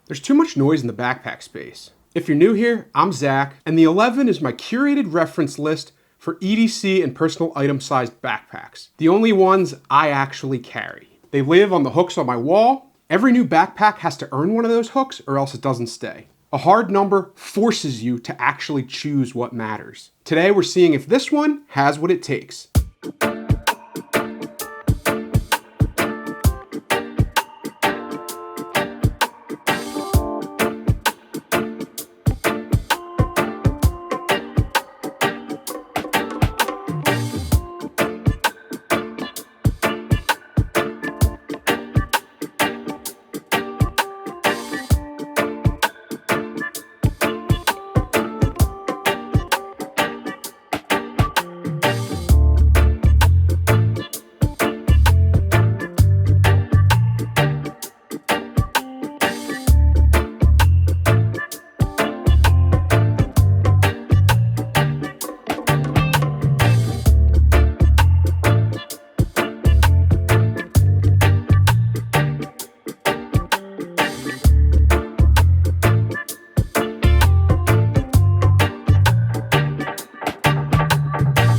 There's too much noise in the backpack space. If you're new here, I'm Zach, and the 11 is my curated reference list for EDC and personal item-sized backpacks. The only ones I actually carry. They live on the hooks on my wall. Every new backpack has to earn one of those hooks or else it doesn't stay. A hard number forces you to actually choose what matters. Today we're seeing if this one has what it takes.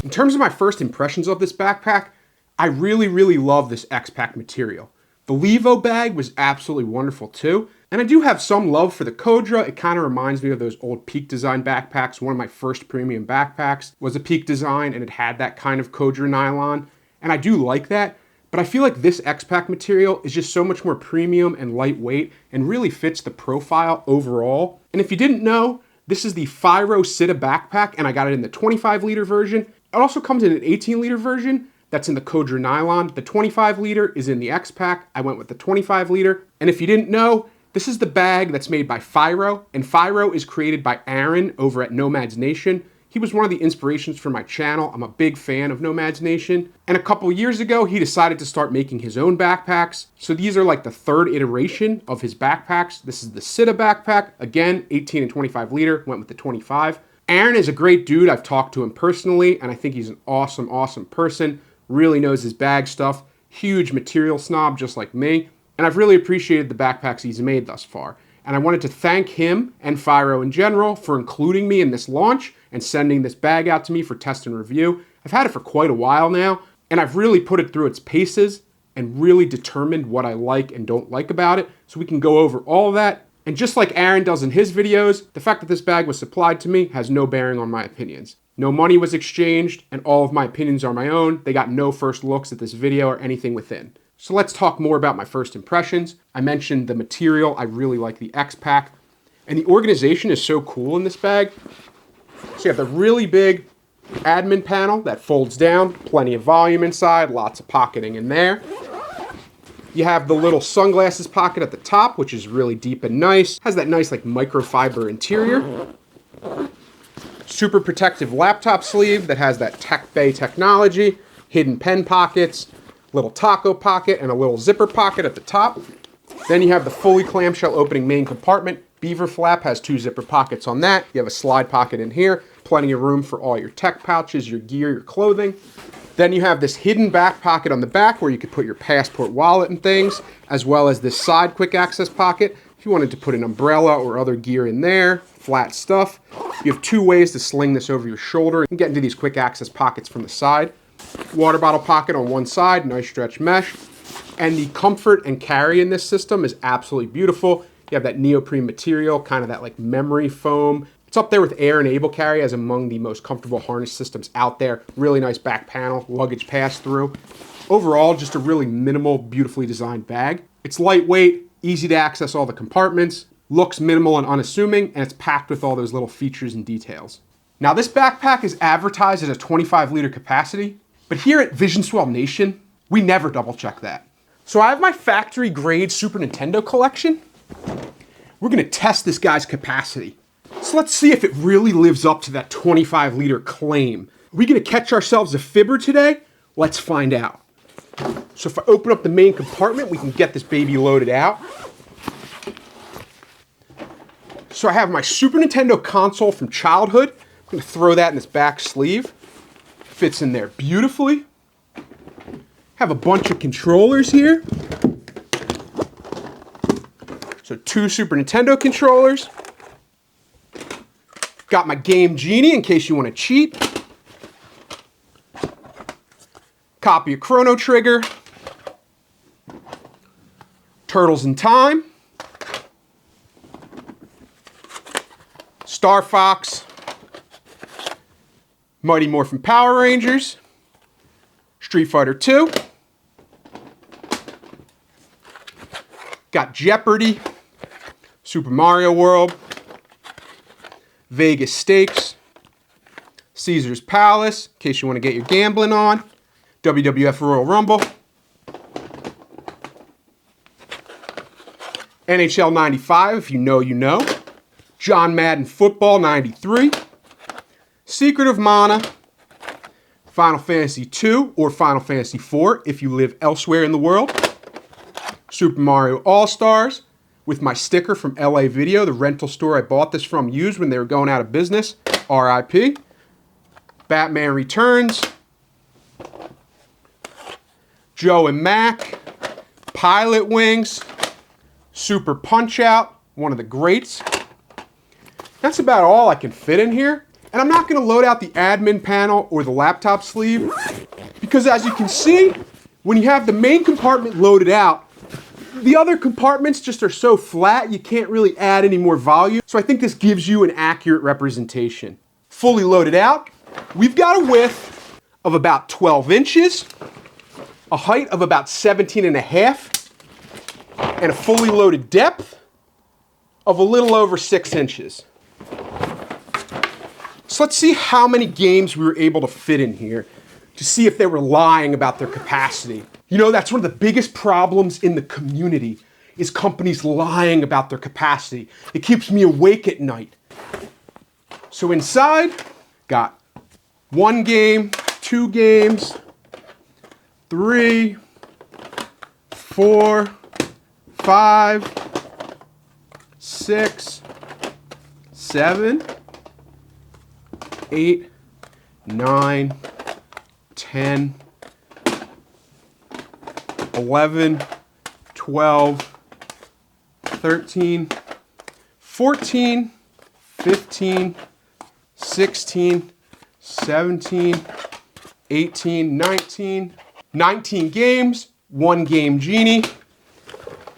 In terms of my first impressions of this backpack, I really love this Xpac material. The Levo bag was absolutely wonderful too, and I do have some love for the Kodra. It kind of reminds me of those old Peak Design backpacks. One of my first premium backpacks was a Peak Design, and it had that kind of Kodra nylon, and I do like that, but I feel like this Xpac material is just so much more premium and lightweight and really fits the profile overall. And if you didn't know, this is the Fyro Citta backpack, and I got it in the 25-liter version. It also comes in an 18-liter version that's in the Kodra nylon. The 25-liter is in the Xpac. I went with the 25-liter. And if you didn't know, this is the bag that's made by Fyro, and Fyro is created by Aaron over at Nomad's Nation. He was one of the inspirations for my channel. I'm a big fan of Nomad's Nation. And a couple years ago, he decided to start making his own backpacks. So these are like the third iteration of his backpacks. This is the Citta backpack. Again, 18 and 25-liter, went with the 25. Aaron is a great dude. I've talked to him personally, and I think he's an awesome person. Really knows his bag stuff. Huge material snob, just like me. And I've really appreciated the backpacks he's made thus far. And I wanted to thank him and Fyro in general for including me in this launch and sending this bag out to me for test and review. I've had it for quite a while now, and I've really put it through its paces and really determined what I like and don't like about it. So we can go over all of that. And just like Aaron does in his videos, the fact that this bag was supplied to me has no bearing on my opinions. No money was exchanged, and all of my opinions are my own. They got no first looks at this video or anything within. So let's talk more about my first impressions. I mentioned the material. I really like the Xpac. And the organization is so cool in this bag. So you have the really big admin panel that folds down, plenty of volume inside, lots of pocketing in there. You have the little sunglasses pocket at the top, which is really deep and nice. Has that nice like microfiber interior. Super protective laptop sleeve that has that Tech Bay technology. Hidden pen pockets, little taco pocket, and a little zipper pocket at the top. Then you have the fully clamshell opening main compartment. Beaver flap has 2 zipper pockets on that. You have a slide pocket in here. Plenty of room for all your tech pouches, your gear, your clothing. Then you have this hidden back pocket on the back where you could put your passport wallet and things, as well as this side quick access pocket. If you wanted to put an umbrella or other gear in there, flat stuff. You have 2 ways to sling this over your shoulder and get into these quick access pockets from the side. Water bottle pocket on one side, nice stretch mesh. And the comfort and carry in this system is absolutely beautiful. You have that neoprene material, kind of that like memory foam. It's up there with Air and Able Carry as among the most comfortable harness systems out there. Really nice back panel, luggage pass-through. Overall, just a really minimal, beautifully designed bag. It's lightweight, easy to access all the compartments, looks minimal and unassuming, and it's packed with all those little features and details. Now this backpack is advertised as a 25-liter capacity, but here at visionswell Nation, we never double check that. So I have my factory grade Super Nintendo collection. We're gonna test this guy's capacity. So let's see if it really lives up to that 25-liter claim. Are we gonna catch ourselves a fibber today? Let's find out. So if I open up the main compartment, we can get this baby loaded out. So I have my Super Nintendo console from childhood. I'm gonna throw that in this back sleeve. Fits in there beautifully. Have a bunch of controllers here. So 2 Super Nintendo controllers. Got my Game Genie in case you want to cheat. Copy of Chrono Trigger. Turtles in Time. Star Fox. Mighty Morphin Power Rangers. Street Fighter 2. Got Jeopardy. Super Mario World. Vegas Stakes. Caesar's Palace, in case you want to get your gambling on. WWF Royal Rumble. NHL 95, if you know, you know. John Madden Football 93. Secret of Mana. Final Fantasy 2 or Final Fantasy 4 if you live elsewhere in the world. Super Mario All-Stars with my sticker from LA Video, the rental store I bought this from used when they were going out of business. RIP. Batman Returns. Joe and Mac. Pilot Wings. Super Punch-Out, one of the greats. That's about all I can fit in here. And I'm not going to load out the admin panel or the laptop sleeve because as you can see, when you have the main compartment loaded out, the other compartments just are so flat you can't really add any more volume. So I think this gives you an accurate representation. Fully loaded out, we've got a width of about 12 inches, a height of about 17 and a half, and a fully loaded depth of a little over 6 inches. So let's see how many games we were able to fit in here to see if they were lying about their capacity. You know, that's one of the biggest problems in the community is companies lying about their capacity. It keeps me awake at night. So inside, got 1 game, 2 games, 3, 4, 5, 6, 7, 8, 9, 10, 11, 12, 13, 14, 15, 16, 17, 18, 19. 19 games, 1 Game Genie,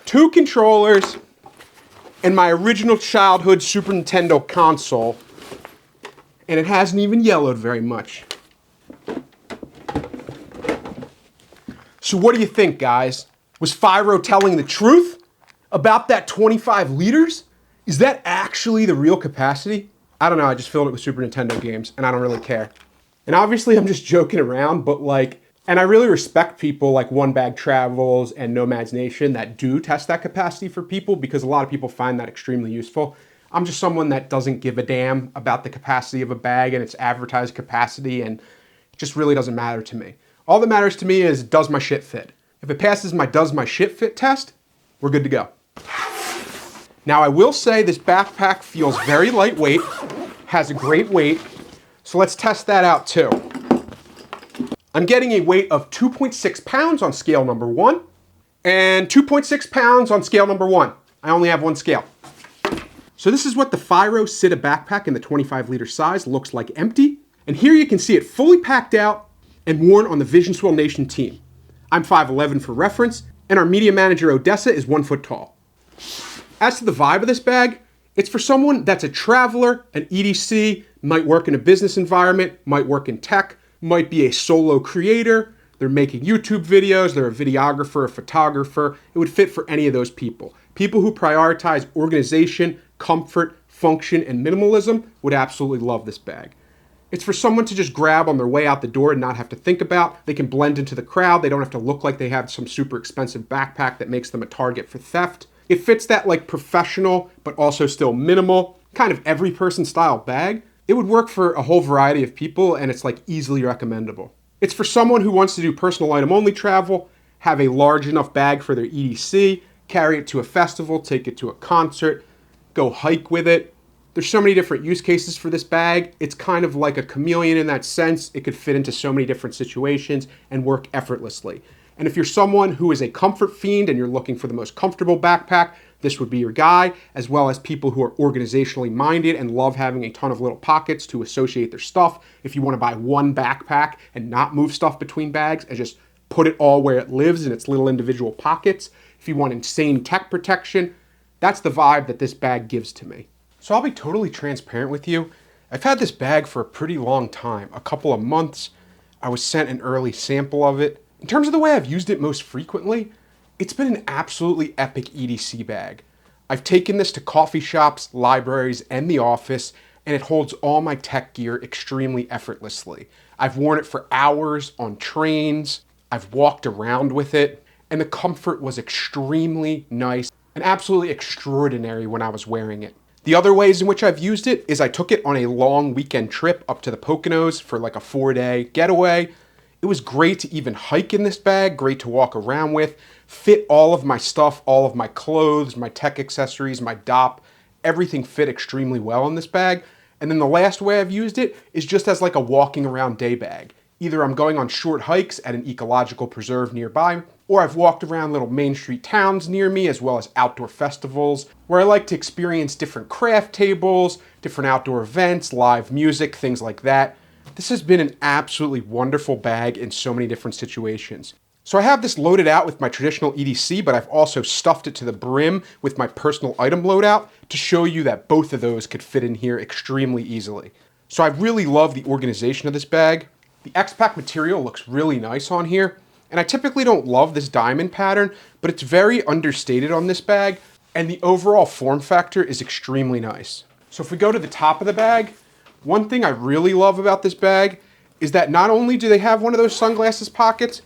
2 controllers, and my original childhood Super Nintendo console. And it hasn't even yellowed very much. So what do you think, guys? Was Fyro telling the truth about that 25 liters? Is that actually the real capacity? I don't know, I just filled it with Super Nintendo games, and I don't really care. And obviously I'm just joking around, but and I really respect people like One Bag Travels and Nomad's Nation that do test that capacity for people because a lot of people find that extremely useful. I'm just someone that doesn't give a damn about the capacity of a bag and its advertised capacity, and it just really doesn't matter to me. All that matters to me is, does my shit fit? If it passes my does my shit fit test, we're good to go. Now I will say this backpack feels very lightweight, has a great weight, so let's test that out too. I'm getting a weight of 2.6 pounds on scale number 1 and 2.6 pounds on scale number 1. I only have 1 scale. So this is what the Fyro Citta backpack in the 25 liter size looks like empty. And here you can see it fully packed out and worn on the visionswell Nation team. I'm 5'11" for reference, and our media manager Odessa is 1 foot tall. As to the vibe of this bag, it's for someone that's a traveler, an EDC, might work in a business environment, might work in tech, might be a solo creator, they're making YouTube videos, they're a videographer, a photographer. It would fit for any of those people. People who prioritize organization, comfort, function, and minimalism would absolutely love this bag. It's for someone to just grab on their way out the door and not have to think about. They can blend into the crowd. They don't have to look like they have some super expensive backpack that makes them a target for theft. It fits that professional, but also still minimal, kind of every person style bag. It would work for a whole variety of people, and it's easily recommendable. It's for someone who wants to do personal item only travel, have a large enough bag for their EDC, carry it to a festival, take it to a concert, go hike with it. There's so many different use cases for this bag. It's kind of like a chameleon in that sense. It could fit into so many different situations and work effortlessly. And if you're someone who is a comfort fiend and you're looking for the most comfortable backpack, this would be your guy, as well as people who are organizationally minded and love having a ton of little pockets to associate their stuff. If you want to buy one backpack and not move stuff between bags and just put it all where it lives in its little individual pockets. If you want insane tech protection, that's the vibe that this bag gives to me. So I'll be totally transparent with you. I've had this bag for a pretty long time, a couple of months. I was sent an early sample of it. In terms of the way I've used it most frequently, it's been an absolutely epic EDC bag. I've taken this to coffee shops, libraries, and the office, and it holds all my tech gear extremely effortlessly. I've worn it for hours on trains. I've walked around with it, and the comfort was extremely nice and absolutely extraordinary when I was wearing it. The other ways in which I've used it is I took it on a long weekend trip up to the Poconos for like a 4-day getaway. It was great to even hike in this bag, great to walk around with, fit all of my stuff, all of my clothes, my tech accessories, my DOP, everything fit extremely well in this bag. And then the last way I've used it is just as like a walking around day bag. Either I'm going on short hikes at an ecological preserve nearby, or I've walked around little Main Street towns near me, as well as outdoor festivals, where I like to experience different craft tables, different outdoor events, live music, things like that. This has been an absolutely wonderful bag in so many different situations. So I have this loaded out with my traditional EDC, but I've also stuffed it to the brim with my personal item loadout to show you that both of those could fit in here extremely easily. So I really love the organization of this bag. The Xpac material looks really nice on here, and I typically don't love this diamond pattern, but it's very understated on this bag, and the overall form factor is extremely nice. So if we go to the top of the bag, one thing I really love about this bag is that not only do they have one of those sunglasses pockets,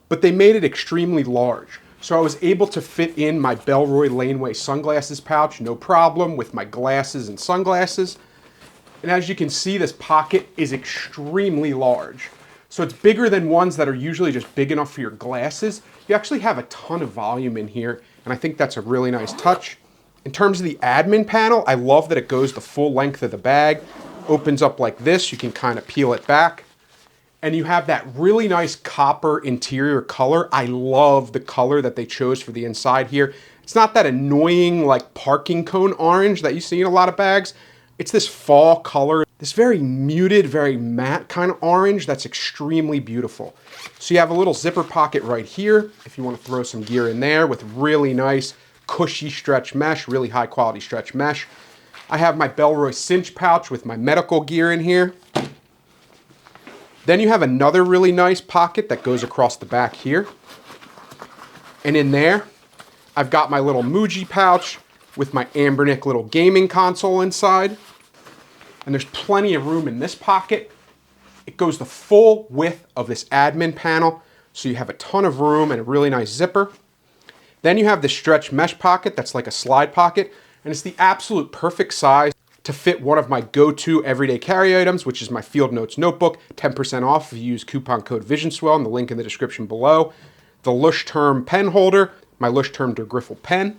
but they made it extremely large. So I was able to fit in my Bellroy Laneway sunglasses pouch, no problem, with my glasses and sunglasses. And as you can see, this pocket is extremely large. So it's bigger than ones that are usually just big enough for your glasses. You actually have a ton of volume in here, and I think that's a really nice touch. In terms of the admin panel, I love that it goes the full length of the bag. Opens up like this, you can kind of peel it back. And you have that really nice copper interior color. I love the color that they chose for the inside here. It's not that annoying like parking cone orange that you see in a lot of bags. It's this fall color, this very muted, very matte kind of orange that's extremely beautiful. So you have a little zipper pocket right here if you want to throw some gear in there with really nice cushy stretch mesh, really high quality stretch mesh. I have my Bellroy cinch pouch with my medical gear in here. Then you have another really nice pocket that goes across the back here. And in there, I've got my little Muji pouch with my Ambernick little gaming console inside. And there's plenty of room in this pocket. It goes the full width of this admin panel, so you have a ton of room and a really nice zipper. Then you have the stretch mesh pocket that's like a slide pocket, and it's the absolute perfect size to fit one of my go-to everyday carry items, which is my Field Notes notebook, 10% off if you use coupon code visionswell, and the link in the description below. The Leuchtturm pen holder, my Leuchtturm Der Griffel pen.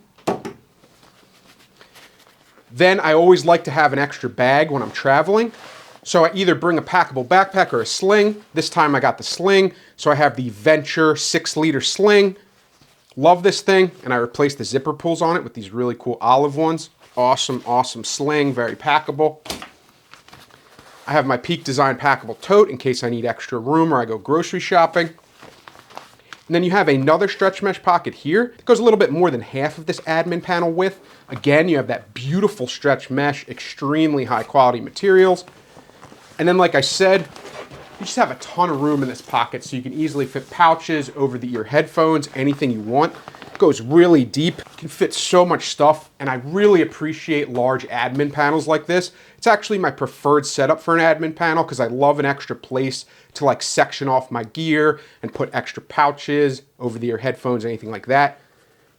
Then I always like to have an extra bag when I'm traveling. So I either bring a packable backpack or a sling. This time I got the sling, so I have the Venture 6-liter sling. Love this thing, and I replaced the zipper pulls on it with these really cool olive ones. Awesome, awesome sling, very packable. I have my Peak Design packable tote in case I need extra room or I go grocery shopping. And then you have another stretch mesh pocket here. It goes a little bit more than half of this admin panel width. Again, you have that beautiful stretch mesh, extremely high quality materials. And then like I said, you just have a ton of room in this pocket, so you can easily fit pouches, over-the-ear headphones, anything you want. It goes really deep, can fit so much stuff, and I really appreciate large admin panels like this. It's actually my preferred setup for an admin panel because I love an extra place to like section off my gear and put extra pouches, over-the-ear headphones, anything like that.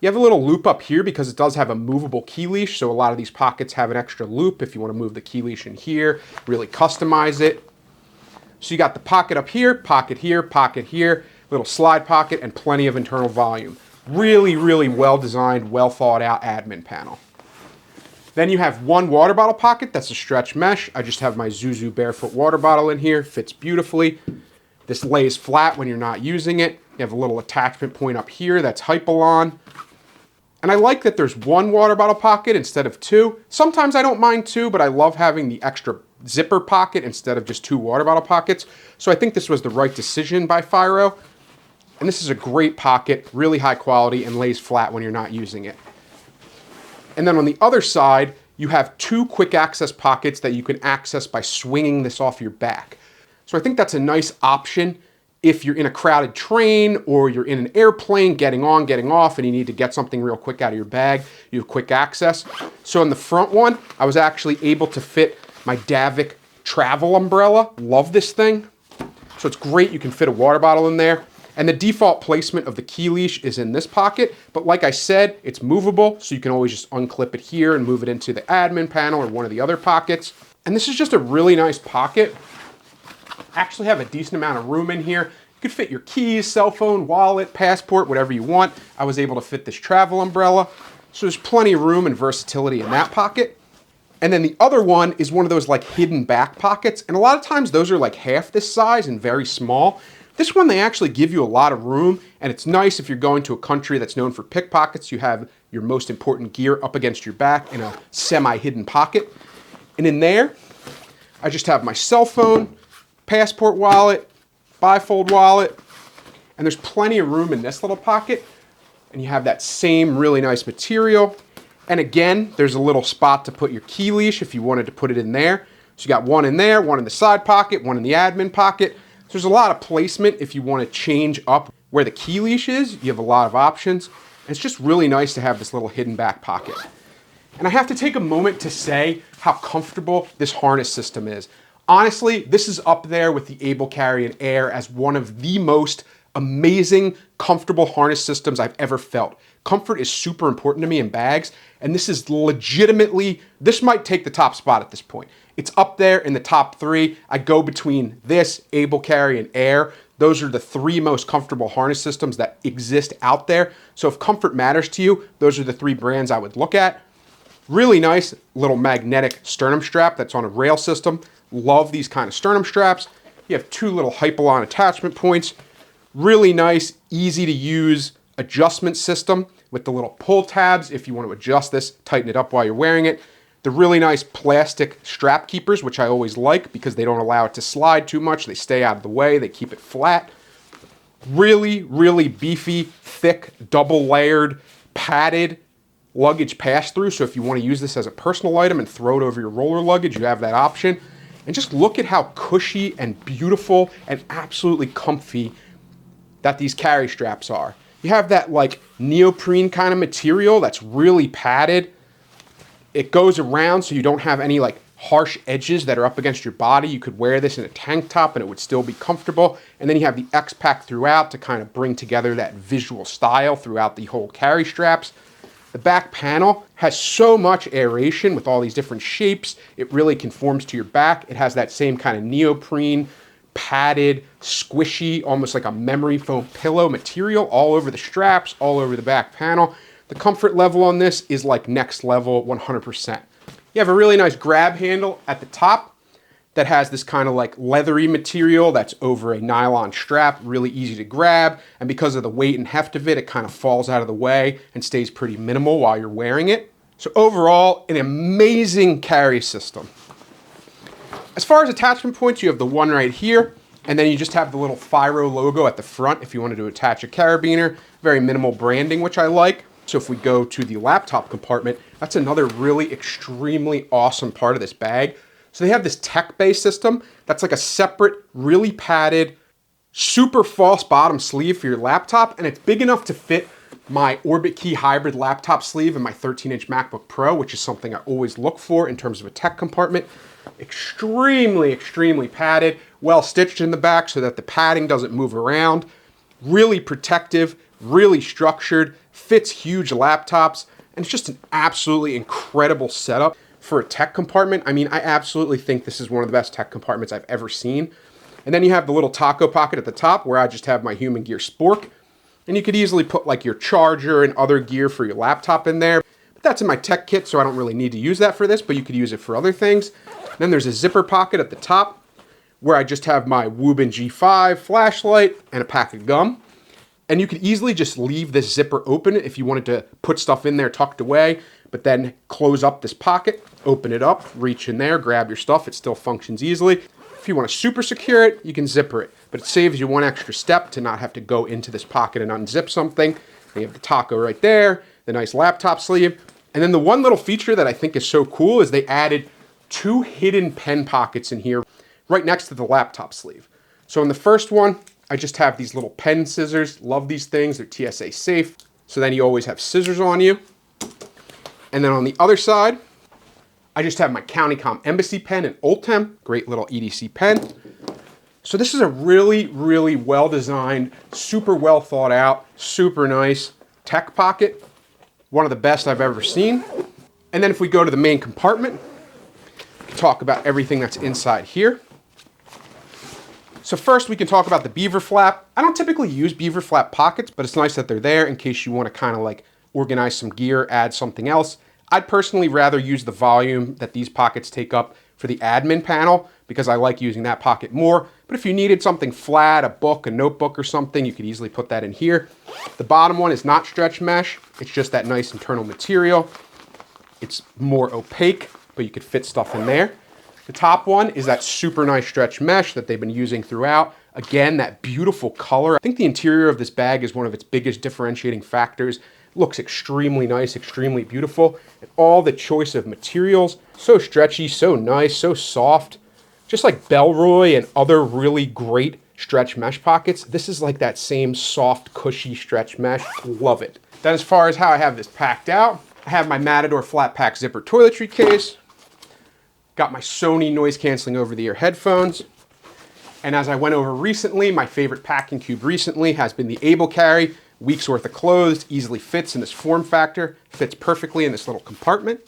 You have a little loop up here because it does have a movable key leash, so a lot of these pockets have an extra loop if you want to move the key leash in here, really customize it. So you got the pocket up here, pocket here, little slide pocket, and plenty of internal volume. Really, really well designed, well thought out admin panel. Then you have one water bottle pocket, that's a stretch mesh. I just have my Zuzu Barefoot water bottle in here, fits beautifully. This lays flat when you're not using it. You have a little attachment point up here that's Hypalon. And I like that there's one water bottle pocket instead of two. Sometimes I don't mind two, but I love having the extra zipper pocket instead of just two water bottle pockets. So I think this was the right decision by Fyro. And this is a great pocket, really high quality, and lays flat when you're not using it. And then on the other side, you have two quick access pockets that you can access by swinging this off your back. So I think that's a nice option if you're in a crowded train or you're in an airplane getting on, getting off, and you need to get something real quick out of your bag. You have quick access. So in the front one, I was actually able to fit my Davik travel umbrella. Love this thing. So it's great. You can fit a water bottle in there. And the default placement of the key leash is in this pocket. But like I said, it's movable, so you can always just unclip it here and move it into the admin panel or one of the other pockets. And this is just a really nice pocket. Actually have a decent amount of room in here. You could fit your keys, cell phone, wallet, passport, whatever you want. I was able to fit this travel umbrella. So there's plenty of room and versatility in that pocket. And then the other one is one of those like hidden back pockets. And a lot of times those are like half this size and very small. This one, they actually give you a lot of room, and it's nice if you're going to a country that's known for pickpockets. You have your most important gear up against your back in a semi-hidden pocket. And in there, I just have my cell phone, passport wallet, bifold wallet, and there's plenty of room in this little pocket. And you have that same really nice material. And again, there's a little spot to put your key leash if you wanted to put it in there. So you got one in there, one in the side pocket, one in the admin pocket. So there's a lot of placement if you want to change up where the key leash is. You have a lot of options. And it's just really nice to have this little hidden back pocket. And I have to take a moment to say how comfortable this harness system is. Honestly, this is up there with the Able Carry and Air as one of the most amazing, comfortable harness systems I've ever felt. Comfort is super important to me in bags, and this is legitimately, this might take the top spot at this point. It's up there in the top three. I go between this, Able Carry, and Air. Those are the three most comfortable harness systems that exist out there. So if comfort matters to you, those are the three brands I would look at. Really nice little magnetic sternum strap that's on a rail system. Love these kind of sternum straps. You have two little Hypalon attachment points. Really nice, easy to use adjustment system with the little pull tabs if you want to adjust this, tighten it up while you're wearing it. The really nice plastic strap keepers, which I always like because they don't allow it to slide too much. They stay out of the way, they keep it flat. Really, really beefy, thick, double layered, padded luggage pass-through. So if you want to use this as a personal item and throw it over your roller luggage, you have that option. And just look at how cushy and beautiful and absolutely comfy that these carry straps are. You have that like neoprene kind of material that's really padded. It goes around so you don't have any like harsh edges that are up against your body. You could wear this in a tank top and it would still be comfortable. And then you have the Xpac throughout to kind of bring together that visual style throughout the whole carry straps. The back panel has so much aeration with all these different shapes. It really conforms to your back. It has that same kind of neoprene, padded, squishy, almost like a memory foam pillow material all over the straps, all over the back panel. The comfort level on this is like next level 100%. You have a really nice grab handle at the top that has this kind of like leathery material that's over a nylon strap, really easy to grab. And because of the weight and heft of it, it kind of falls out of the way and stays pretty minimal while you're wearing it. So overall, an amazing carry system. As far as attachment points, you have the one right here, and then you just have the little Fyro logo at the front if you wanted to attach a carabiner. Very minimal branding, which I like. So if we go to the laptop compartment, that's another really extremely awesome part of this bag. So they have this tech-based system that's like a separate, really padded, super false bottom sleeve for your laptop, and it's big enough to fit my Orbit Key hybrid laptop sleeve in my 13-inch MacBook Pro, which is something I always look for in terms of a tech compartment. Extremely, extremely padded, well stitched in the back so that the padding doesn't move around. Really protective, really structured, fits huge laptops, and it's just an absolutely incredible setup for a tech compartment. I mean, I absolutely think this is one of the best tech compartments I've ever seen. And then you have the little taco pocket at the top where I just have my Human Gear Spork. And you could easily put like your charger and other gear for your laptop in there. But that's in my tech kit, so I don't really need to use that for this, but you could use it for other things. Then there's a zipper pocket at the top where I just have my Woobin G5 flashlight and a pack of gum. And you could easily just leave this zipper open if you wanted to put stuff in there tucked away, but then close up this pocket, open it up, reach in there, grab your stuff. It still functions easily. If you want to super secure it, you can zipper it, but it saves you one extra step to not have to go into this pocket and unzip something. And you have the taco right there, the nice laptop sleeve. And then the one little feature that I think is so cool is they added 2 hidden pen pockets in here right next to the laptop sleeve. So in the first one, I just have these little pen scissors. Love these things, they're TSA safe. So then you always have scissors on you. And then on the other side, I just have my CountyCom Embassy pen and Ultem, great little EDC pen. So this is a really, really well designed, super well thought out, super nice tech pocket. One of the best I've ever seen. And then if we go to the main compartment, we can talk about everything that's inside here. So first we can talk about the beaver flap. I don't typically use beaver flap pockets, but it's nice that they're there in case you want to kind of like organize some gear, add something else. I'd personally rather use the volume that these pockets take up for the admin panel because I like using that pocket more. But if you needed something flat, a book, a notebook or something, you could easily put that in here. The bottom one is not stretch mesh. It's just that nice internal material. It's more opaque, but you could fit stuff in there. The top one is that super nice stretch mesh that they've been using throughout. Again, that beautiful color. I think the interior of this bag is one of its biggest differentiating factors. Looks extremely nice, extremely beautiful. And all the choice of materials, so stretchy, so nice, so soft. Just like Bellroy and other really great stretch mesh pockets, this is like that same soft, cushy stretch mesh. Love it. Then as far as how I have this packed out, I have my Matador flat pack zipper toiletry case. Got my Sony noise canceling over-the-ear headphones. And as I went over recently, my favorite packing cube recently has been the Able Carry. Week's worth of clothes, easily fits in this form factor, fits perfectly in this little compartment.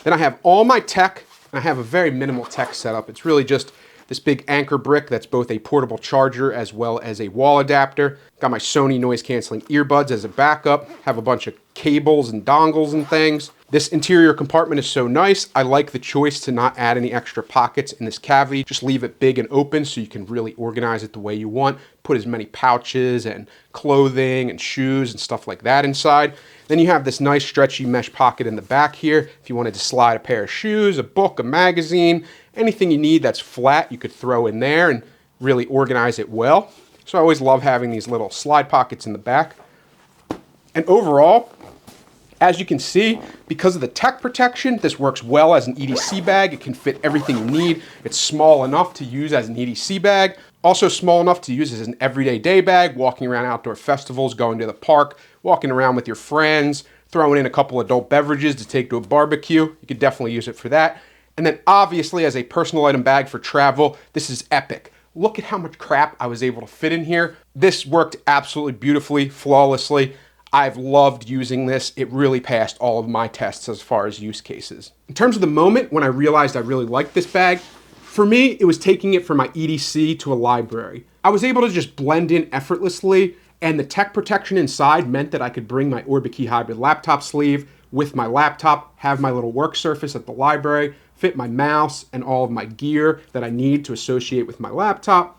Then I have all my tech, and I have a very minimal tech setup. It's really just this big anchor brick that's both a portable charger as well as a wall adapter. Got my Sony noise canceling earbuds as a backup, have a bunch of cables and dongles and things. This interior compartment is so nice. I like the choice to not add any extra pockets in this cavity. Just leave it big and open so you can really organize it the way you want. Put as many pouches and clothing and shoes and stuff like that inside. Then you have this nice stretchy mesh pocket in the back here. If you wanted to slide a pair of shoes, a book, a magazine, anything you need that's flat, you could throw in there and really organize it well. So I always love having these little slide pockets in the back. And overall, as you can see, because of the tech protection, this works well as an EDC bag. It can fit everything you need. It's small enough to use as an EDC bag. Also small enough to use as an everyday day bag, walking around outdoor festivals, going to the park, walking around with your friends, throwing in a couple adult beverages to take to a barbecue. You could definitely use it for that. And then obviously as a personal item bag for travel, this is epic. Look at how much crap I was able to fit in here. This worked absolutely beautifully, flawlessly. I've loved using this. It really passed all of my tests as far as use cases. In terms of the moment when I realized I really liked this bag, for me, it was taking it from my EDC to a library. I was able to just blend in effortlessly, and the tech protection inside meant that I could bring my Orbitkey Hybrid laptop sleeve with my laptop, have my little work surface at the library, fit my mouse and all of my gear that I need to associate with my laptop,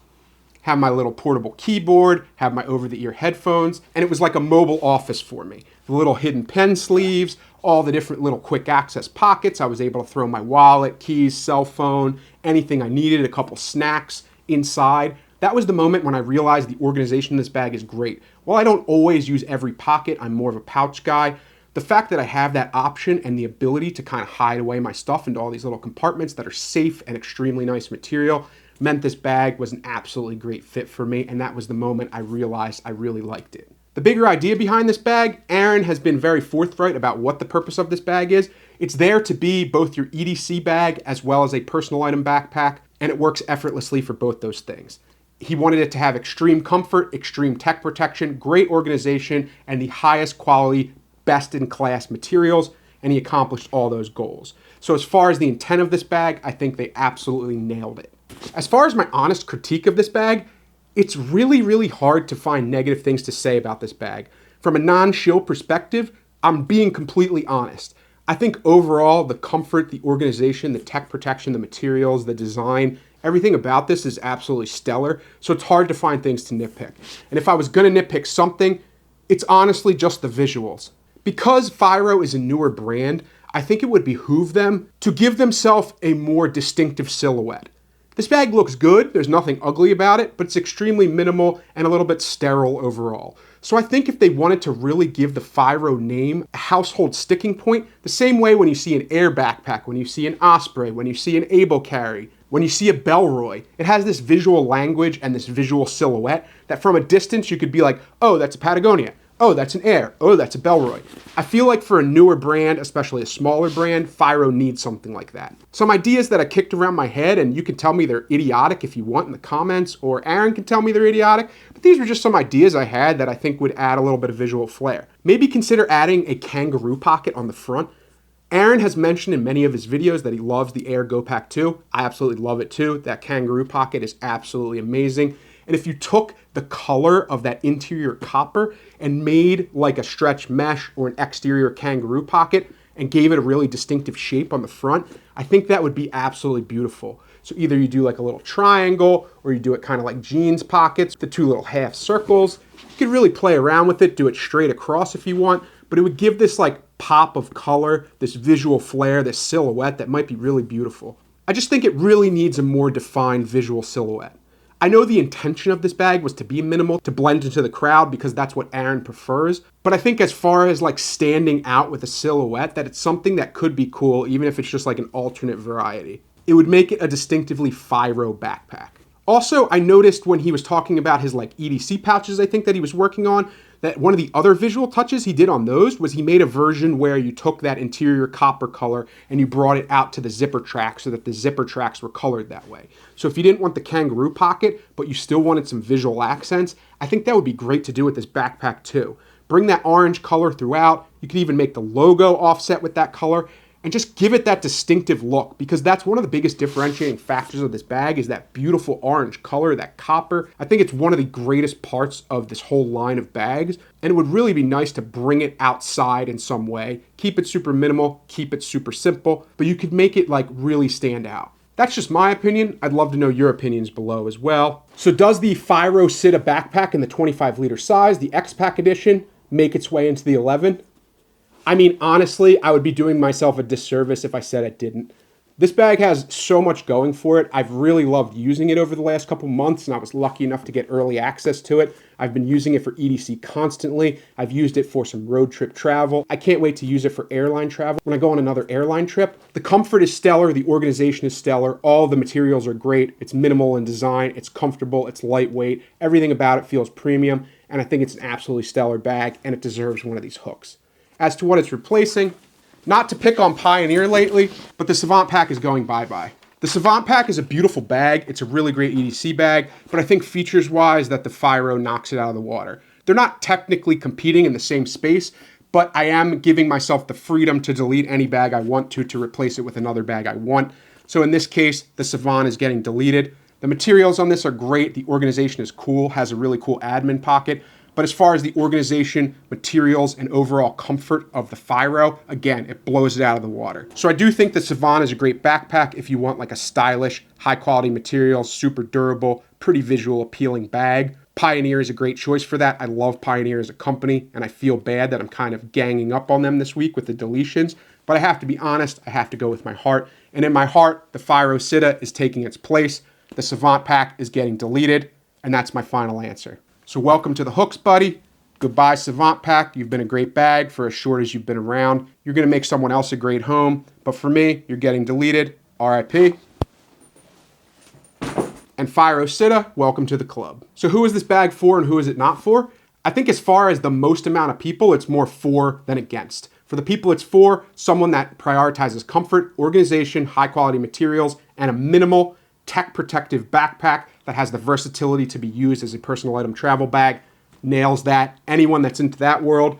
have my little portable keyboard, have my over-the-ear headphones, and it was like a mobile office for me. The little hidden pen sleeves, all the different little quick access pockets. I was able to throw my wallet, keys, cell phone, anything I needed, a couple snacks inside. That was the moment when I realized the organization in this bag is great. While I don't always use every pocket, I'm more of a pouch guy. The fact that I have that option and the ability to kind of hide away my stuff into all these little compartments that are safe and extremely nice material meant this bag was an absolutely great fit for me, and that was the moment I realized I really liked it. The bigger idea behind this bag, Aaron has been very forthright about what the purpose of this bag is. It's there to be both your EDC bag as well as a personal item backpack, and it works effortlessly for both those things. He wanted it to have extreme comfort, extreme tech protection, great organization, and the highest quality, best-in-class materials, and he accomplished all those goals. So as far as the intent of this bag, I think they absolutely nailed it. As far as my honest critique of this bag, it's really, really hard to find negative things to say about this bag. From a non-shill perspective, I'm being completely honest. I think overall, the comfort, the organization, the tech protection, the materials, the design, Everything about this is absolutely stellar, so it's hard to find things to nitpick. And if I was gonna nitpick something, it's honestly just the visuals. Because Fyro is a newer brand, I think it would behoove them to give themselves a more distinctive silhouette. This bag looks good, there's nothing ugly about it, but it's extremely minimal and a little bit sterile overall. So I think if they wanted to really give the Fyro name a household sticking point, the same way when you see an Air backpack, when you see an Osprey, when you see an Able Carry, when you see a Bellroy, it has this visual language and this visual silhouette that from a distance you could be like, oh, that's a Patagonia. Oh, that's an Air. Oh, that's a Bellroy. I feel like for a newer brand, especially a smaller brand, Fyro needs something like that. Some ideas that I kicked around my head, and you can tell me they're idiotic if you want in the comments, or Aaron can tell me they're idiotic, but these were just some ideas I had that I think would add a little bit of visual flair. Maybe consider adding a kangaroo pocket on the front. Aaron has mentioned in many of his videos that he loves the Air Go Pack 2. I absolutely love it too. That kangaroo pocket is absolutely amazing. And if you took the color of that interior copper and made like a stretch mesh or an exterior kangaroo pocket and gave it a really distinctive shape on the front, I think that would be absolutely beautiful. So either you do like a little triangle or you do it kind of like jeans pockets, the two little half circles. You could really play around with it, do it straight across if you want, but it would give this like pop of color, this visual flair, this silhouette that might be really beautiful. I just think it really needs a more defined visual silhouette. I know the intention of this bag was to be minimal, to blend into the crowd because that's what Aaron prefers. But I think as far as like standing out with a silhouette, that it's something that could be cool, even if it's just like an alternate variety. It would make it a distinctively Fyro backpack. Also, I noticed when he was talking about his like EDC pouches, I think that he was working on, that one of the other visual touches he did on those was he made a version where you took that interior copper color and you brought it out to the zipper track so that the zipper tracks were colored that way. So if you didn't want the kangaroo pocket, but you still wanted some visual accents, I think that would be great to do with this backpack too. Bring that orange color throughout. You could even make the logo offset with that color and just give it that distinctive look, because that's one of the biggest differentiating factors of this bag is that beautiful orange color, that copper. I think it's one of the greatest parts of this whole line of bags, and it would really be nice to bring it outside in some way. Keep it super minimal, keep it super simple, but you could make it like really stand out. That's just my opinion. I'd love to know your opinions below as well. So does the Fyro Citta backpack in the 25-liter size, the Xpac edition, make its way into the 11? I mean, honestly, I would be doing myself a disservice if I said it didn't. This bag has so much going for it. I've really loved using it over the last couple months, and I was lucky enough to get early access to it. I've been using it for EDC constantly. I've used it for some road trip travel. I can't wait to use it for airline travel when I go on another airline trip. The comfort is stellar. The organization is stellar. All the materials are great. It's minimal in design. It's comfortable. It's lightweight. Everything about it feels premium, and I think it's an absolutely stellar bag, and it deserves one of these hooks. As to what it's replacing, not to pick on Pioneer lately, but the Savant Pack is going bye-bye. The Savant Pack is a beautiful bag. It's a really great EDC bag, but I think features-wise that the Fyro knocks it out of the water. They're not technically competing in the same space, but I am giving myself the freedom to delete any bag I want to replace it with another bag I want. So in this case, the Savant is getting deleted. The materials on this are great. The organization is cool, has a really cool admin pocket. But as far as the organization, materials, and overall comfort of the Fyro, again, it blows it out of the water. So I do think the Savant is a great backpack if you want like a stylish, high quality materials, super durable, pretty visual appealing bag. Pioneer is a great choice for that. I love Pioneer as a company, and I feel bad that I'm kind of ganging up on them this week with the deletions. But I have to be honest, I have to go with my heart. And in my heart, the Fyro Citta is taking its place. The Savant Pack is getting deleted, and that's my final answer. So welcome to the hooks, buddy. Goodbye, Savant Pack. You've been a great bag for as short as you've been around. You're going to make someone else a great home. But for me, you're getting deleted. RIP. And Fyro Citta, welcome to the club. So who is this bag for and who is it not for? I think as far as the most amount of people, it's more for than against. For the people it's for, someone that prioritizes comfort, organization, high quality materials, and a minimal tech protective backpack that has the versatility to be used as a personal item travel bag, nails that. Anyone that's into that world,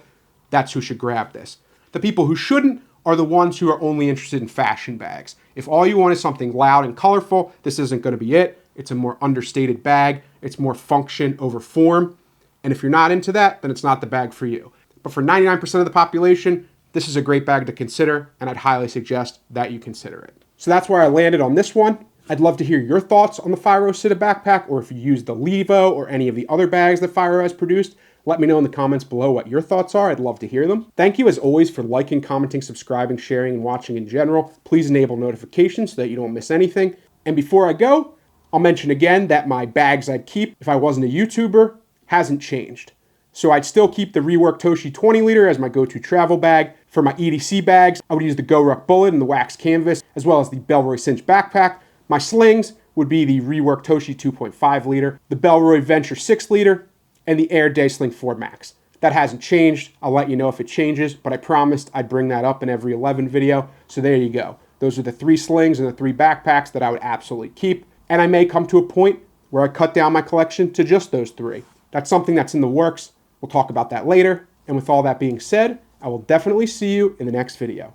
that's who should grab this. The people who shouldn't are the ones who are only interested in fashion bags. If all you want is something loud and colorful, this isn't going to be it. It's a more understated bag. It's more function over form. And if you're not into that, then it's not the bag for you. But for 99% of the population, this is a great bag to consider, and I'd highly suggest that you consider it. So that's where I landed on this one. I'd love to hear your thoughts on the Fyro Citta backpack, or if you use the Levo or any of the other bags that Fyro has produced. Let me know in the comments below what your thoughts are. I'd love to hear them. Thank you as always for liking, commenting, subscribing, sharing, and watching in general. Please enable notifications so that you don't miss anything. And before I go, I'll mention again that my bags I'd keep if I wasn't a YouTuber hasn't changed. So I'd still keep the reworked Toshi 20 liter as my go-to travel bag. For my EDC bags, I would use the Go Ruck Bullet and the wax canvas, as well as the Bellroy Cinch backpack. My slings would be the reworked Toshi 2.5 liter, the Bellroy Venture 6 liter, and the Air Daysling 4 Max. That hasn't changed. I'll let you know if it changes, but I promised I'd bring that up in every 11 video. So there you go. Those are the 3 slings and the 3 backpacks that I would absolutely keep. And I may come to a point where I cut down my collection to just those 3. That's something that's in the works. We'll talk about that later. And with all that being said, I will definitely see you in the next video.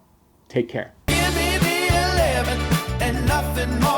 Take care. Give me the 11 and nothing more.